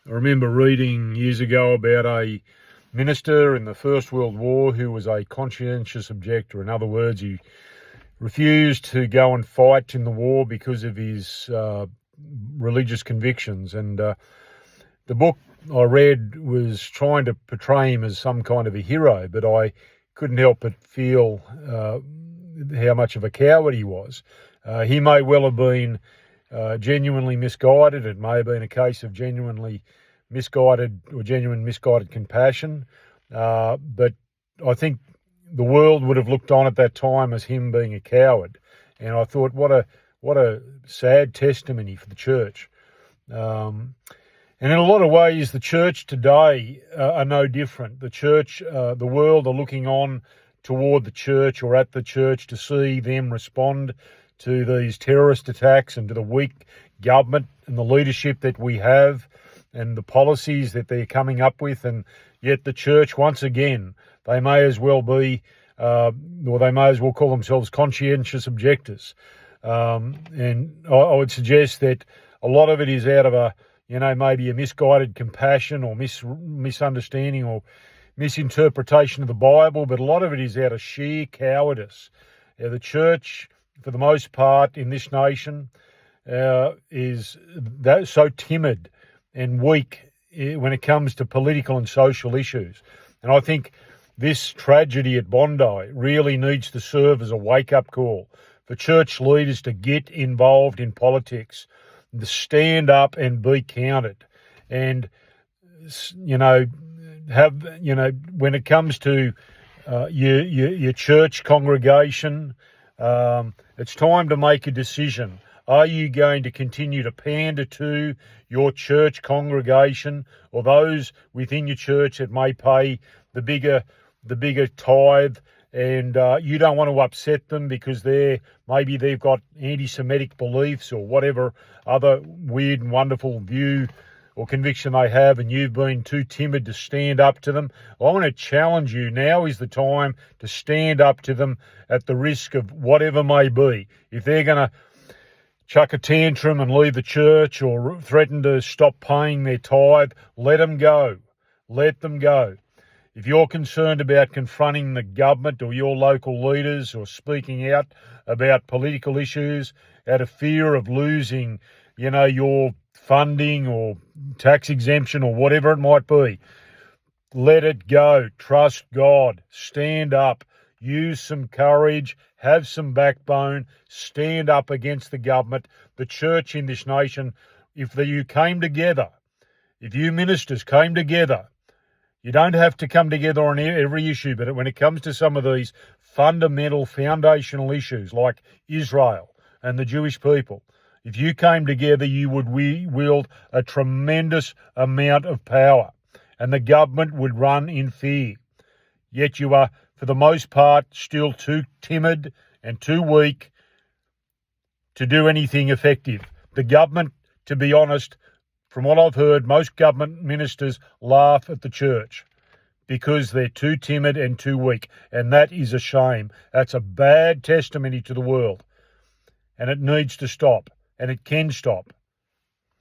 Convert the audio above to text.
I remember reading years ago about a minister in the First World War who was a conscientious objector. In other words, he refused to go and fight in the war because of his religious convictions. And the book I read was trying to portray him as some kind of a hero, but I couldn't help but feel how much of a coward he was. He may well have been genuinely misguided. It may have been a case of genuine misguided compassion. But I think the world would have looked on at that time as him being a coward. And I thought, what a sad testimony for the church. And in a lot of ways, the church today are no different. The church, the world are looking on toward the church or at the church to see them respond to these terrorist attacks and to the weak government and the leadership that we have and the policies that they're coming up with. And yet the church, once again, they may as well be, or they may as well call themselves conscientious objectors. And I would suggest that a lot of it is out of maybe a misguided compassion or misunderstanding or misinterpretation of the Bible, but a lot of it is out of sheer cowardice. The church, for the most part in this nation, is so timid and weak when it comes to political and social issues. And I think this tragedy at Bondi really needs to serve as a wake-up call for church leaders to get involved in politics, to stand up and be counted. And, when it comes to your church congregation, it's time to make a decision. Are you going to continue to pander to your church congregation or those within your church that may pay the bigger tithe, and you don't want to upset them because maybe they've got anti-Semitic beliefs or whatever other weird and wonderful view or conviction they have, and you've been too timid to stand up to them? I want to challenge you. Now is the time to stand up to them at the risk of whatever may be. If they're going to chuck a tantrum and leave the church or threaten to stop paying their tithe, let them go. Let them go. If you're concerned about confronting the government or your local leaders or speaking out about political issues out of fear of losing, your funding or tax exemption or whatever it might be, let it go. Trust God. Stand up. Use some courage. Have some backbone. Stand up against the government, the church in this nation. If you came together, if you ministers came together, you don't have to come together on every issue, but when it comes to some of these fundamental, foundational issues like Israel and the Jewish people, if you came together, you would wield a tremendous amount of power, and the government would run in fear. Yet you are, for the most part, still too timid and too weak to do anything effective. The government, to be honest, from what I've heard, most government ministers laugh at the church because they're too timid and too weak, and that is a shame. That's a bad testimony to the world, and it needs to stop, and it can stop.